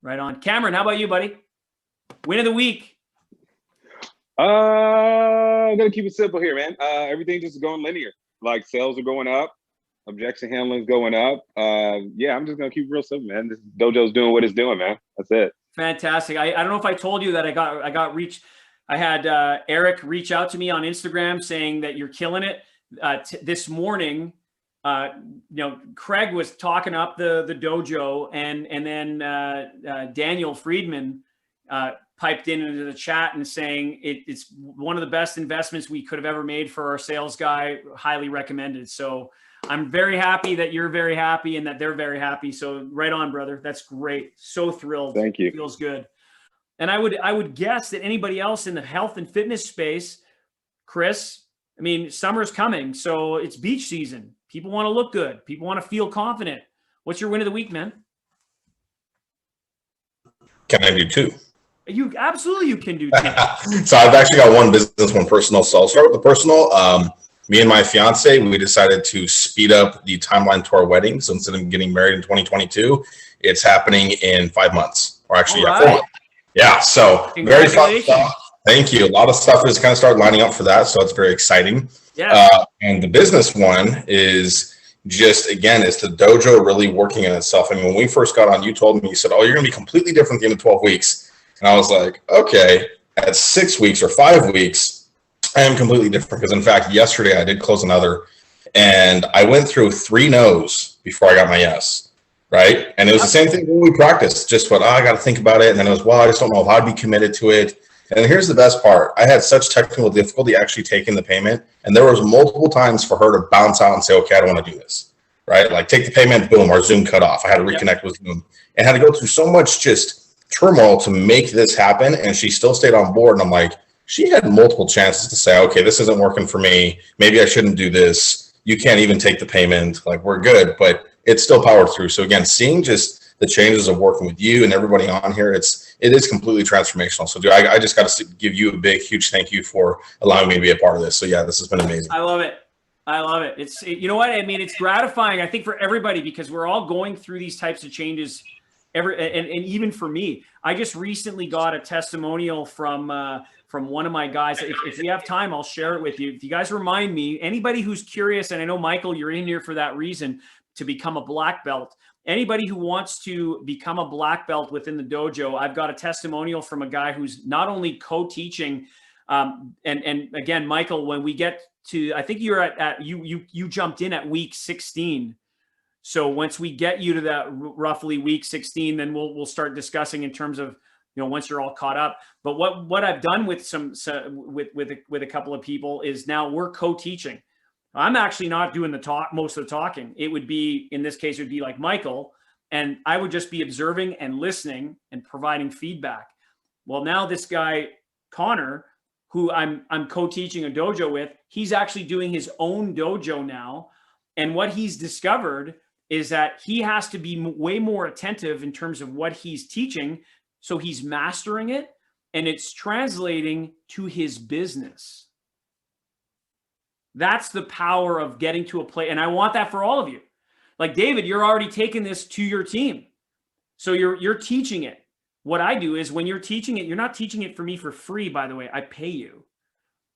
Right on. Cameron, how about you, buddy? Win of the week. I'm gonna keep it simple here, man. Everything just going linear. Like sales are going up, objection handling is going up. Yeah, I'm just gonna keep it real simple, man. This dojo's doing what it's doing, man. That's it. Fantastic. I don't know if I told you that I got reached. I had Eric reach out to me on Instagram saying that you're killing it. This morning, Craig was talking up the dojo, and then Daniel Friedman piped into the chat and saying it's one of the best investments we could have ever made for our sales guy. Highly recommended. So I'm very happy that you're very happy and that they're very happy. So right on, brother. That's great. So thrilled. Thank you. Feels good. And I would guess that anybody else in the health and fitness space, Chris, I mean, summer's coming, so it's beach season. People want to look good. People want to feel confident. What's your win of the week, man? Can I do two? You can do two. So I've actually got one business, one personal. So I'll start with the personal. Me and my fiance, we decided to speed up the timeline to our wedding. So instead of getting married in 2022, it's happening in 5 months, or actually, All 4 months. Yeah. So very fun stuff. Thank you. A lot of stuff is kind of started lining up for that. So it's very exciting. Yeah. And the business one is just, again, it's the dojo really working in itself. I mean, when we first got on, you told me, you said, oh, you're going to be completely different at the end of 12 weeks. And I was like, okay, at 6 weeks or 5 weeks, I am completely different. Because in fact, yesterday I did close another, and I went through 3 no's before I got my yes. Right. And it was the same thing when we practiced. Just what, I got to think about it. And then it was, well, I just don't know if I'd be committed to it. And here's the best part. I had such technical difficulty actually taking the payment. And there was multiple times for her to bounce out and say, okay, I don't want to do this. Right. Like take the payment, boom, our Zoom cut off. I had to reconnect with Zoom and had to go through so much just turmoil to make this happen. And she still stayed on board. And I'm like, she had multiple chances to say, okay, this isn't working for me. Maybe I shouldn't do this. You can't even take the payment. Like, we're good, but it's still powered through. So again, seeing just the changes of working with you and everybody on here, it is completely transformational. So dude, I just got to give you a big, huge thank you for allowing me to be a part of this. So yeah, this has been amazing. I love it. I love it. You know what? I mean, it's gratifying, I think, for everybody, because we're all going through these types of changes and even for me. I just recently got a testimonial from one of my guys. If you have time, I'll share it with you. If you guys remind me, anybody who's curious, and I know, Michael, you're in here for that reason, to become a black belt. Anybody who wants to become a black belt within the dojo, I've got a testimonial from a guy who's not only co-teaching, and again, Michael, when we get to, I think you're you jumped in at week 16. So once we get you to that roughly week 16, then we'll start discussing in terms of, once you're all caught up. But what I've done with with a couple of people is now we're co-teaching. I'm actually not doing most of the talking. It would be, in this case, it would be like Michael, and I would just be observing and listening and providing feedback. Well, now this guy, Connor, who I'm co-teaching a dojo with, he's actually doing his own dojo now. And what he's discovered is that he has to be way more attentive in terms of what he's teaching. So he's mastering it, and it's translating to his business. That's the power of getting to a place. And I want that for all of you. Like David, you're already taking this to your team. So you're teaching it. What I do is when you're teaching it, you're not teaching it for me for free, by the way. I pay you.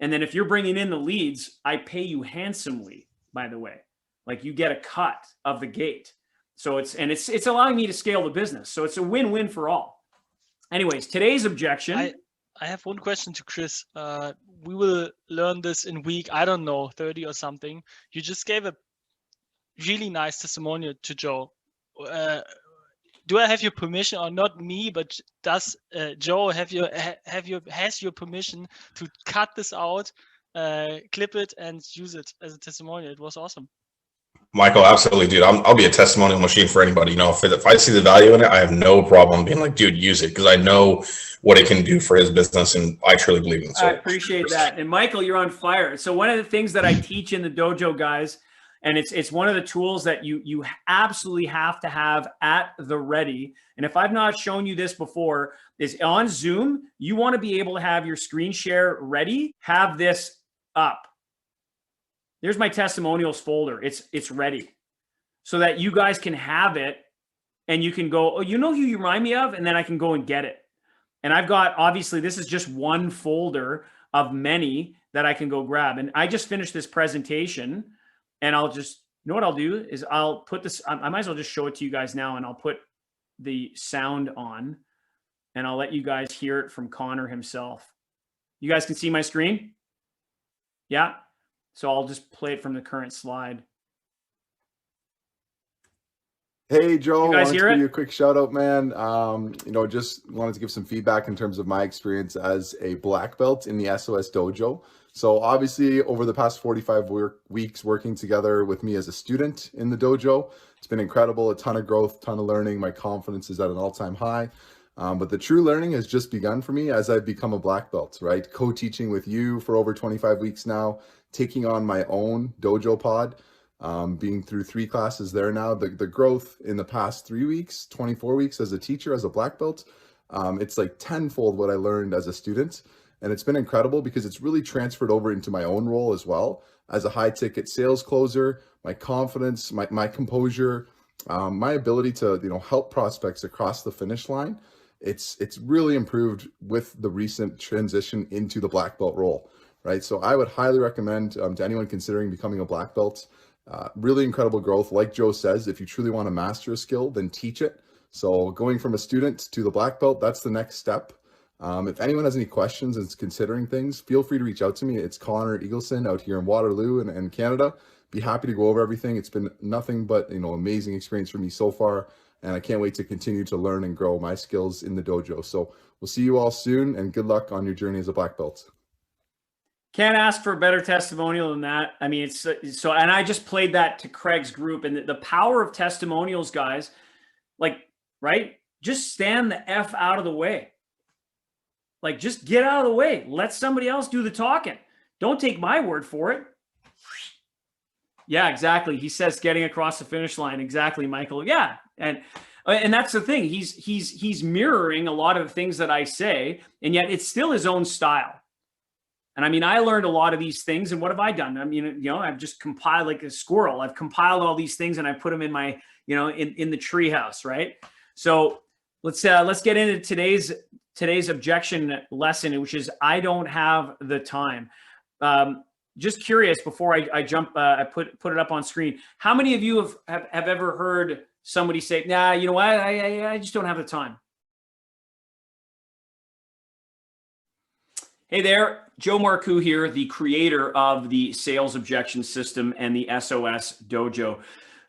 And then if you're bringing in the leads, I pay you handsomely, by the way. Like you get a cut of the gate. So it's allowing me to scale the business. So it's a win-win for all. Anyways, today's objection. I have one question to Chris. We will learn this in week, I don't know, 30 or something. You just gave a really nice testimonial to Joe. Do I have your permission, or not me, but does Joe has your permission to cut this out, clip it, and use it as a testimonial? It was awesome. Michael, absolutely, dude. I'll be a testimonial machine for anybody. If I see the value in it, I have no problem being like, dude, use it, because I know what it can do for his business, and I truly believe in it. So I appreciate that. And Michael, you're on fire. So one of the things that I teach in the dojo, guys, and it's one of the tools that you absolutely have to have at the ready. And if I've not shown you this before, is on Zoom, you want to be able to have your screen share ready, have this up. There's my testimonials folder. It's ready so that you guys can have it and you can go, oh, you know who you remind me of? And then I can go and get it. And I've got, obviously, this is just one folder of many that I can go grab. And I just finished this presentation, and I'll just, you know what I'll do is I'll put this, I might as well just show it to you guys now, and I'll put the sound on, and I'll let you guys hear it from Connor himself. You guys can see my screen? Yeah. So I'll just play it from the current slide. Hey, Joe, You guys wanted hear to give it? you a quick shout out, man. You know, just wanted to give some feedback in terms of my experience as a black belt in the SOS dojo. So obviously over the past 45 weeks working together with me as a student in the dojo, it's been incredible, a ton of growth, ton of learning. My confidence is at an all-time high. But the true learning has just begun for me as I've become a black belt, right? Co-teaching with you for over 25 weeks now, taking on my own dojo pod. Being through 3 classes there now, the growth in the past 3 weeks, 24 weeks as a teacher, as a black belt, it's like tenfold what I learned as a student. And it's been incredible because it's really transferred over into my own role as well as a high ticket sales closer, my confidence, my composure, my ability to, you know, help prospects across the finish line. It's really improved with the recent transition into the black belt role, right? So I would highly recommend to anyone considering becoming a black belt. Really incredible growth. Like Joe says, if you truly want to master a skill, then teach it. So going from a student to the black belt, that's the next step. If anyone has any questions and is considering things, feel free to reach out to me. It's Connor Eagleson out here in Waterloo and Canada. Be happy to go over everything. It's been nothing but, you know, amazing experience for me so far. And I can't wait to continue to learn and grow my skills in the dojo. So we'll see you all soon, and good luck on your journey as a black belt. Can't ask for a better testimonial than that. I mean, it's so, and I just played that to Craig's group, and the power of testimonials, guys, like, right? Just stand the F out of the way. Like, just get out of the way. Let somebody else do the talking. Don't take my word for it. Yeah, exactly. He says getting across the finish line. Exactly, Michael. Yeah. And that's the thing. He's mirroring a lot of the things that I say, and yet it's still his own style. And I mean, I learned a lot of these things, and what have I done? I mean, you know, I've just compiled like a squirrel. I've compiled all these things and I put them in my, you know, in the treehouse, right? So let's get into today's objection lesson, which is I don't have the time. Just curious, before I jump, I put it up on screen. How many of you have ever heard somebody say, nah, you know what? I just don't have the time. Hey there, Joe Marcoux here, the creator of the sales objection system and the SOS dojo.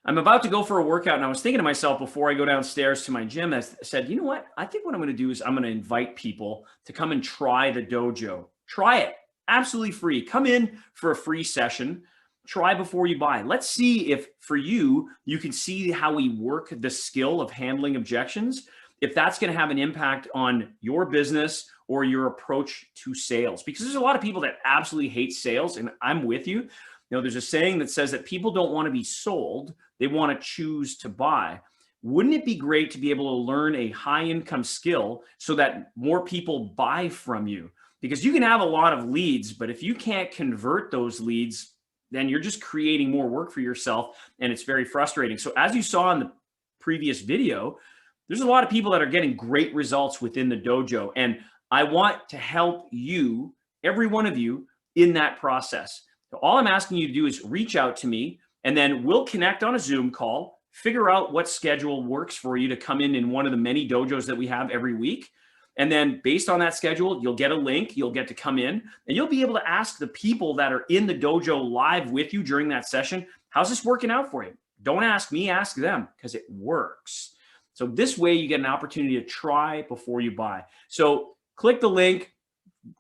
I'm about to go for a workout, and I was thinking to myself before I go downstairs to my gym, I said, you know what? I think what I'm going to do is I'm going to invite people to come and try the dojo. Try it. Absolutely free. Come in for a free session. Try before you buy. Let's see if for you can see how we work the skill of handling objections, if that's going to have an impact on your business or your approach to sales. Because there's a lot of people that absolutely hate sales, and I'm with you. You know, there's a saying that says that people don't want to be sold, they want to choose to buy. Wouldn't it be great to be able to learn a high income skill so that more people buy from you? Because you can have a lot of leads, but if you can't convert those leads, then you're just creating more work for yourself, and it's very frustrating. So as you saw in the previous video, there's a lot of people that are getting great results within the dojo, and I want to help you, every one of you, in that process. So all I'm asking you to do is reach out to me, and then we'll connect on a Zoom call, figure out what schedule works for you to come in one of the many dojos that we have every week. And then based on that schedule, you'll get a link, you'll get to come in, and you'll be able to ask the people that are in the dojo live with you during that session, how's this working out for you? Don't ask me, ask them, because it works. So this way you get an opportunity to try before you buy. So click the link.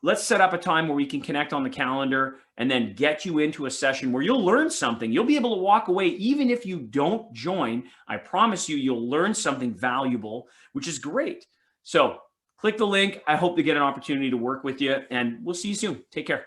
Let's set up a time where we can connect on the calendar and then get you into a session where you'll learn something. You'll be able to walk away even if you don't join. I promise you'll learn something valuable, which is great. So click the link. I hope to get an opportunity to work with you, and we'll see you soon. Take care.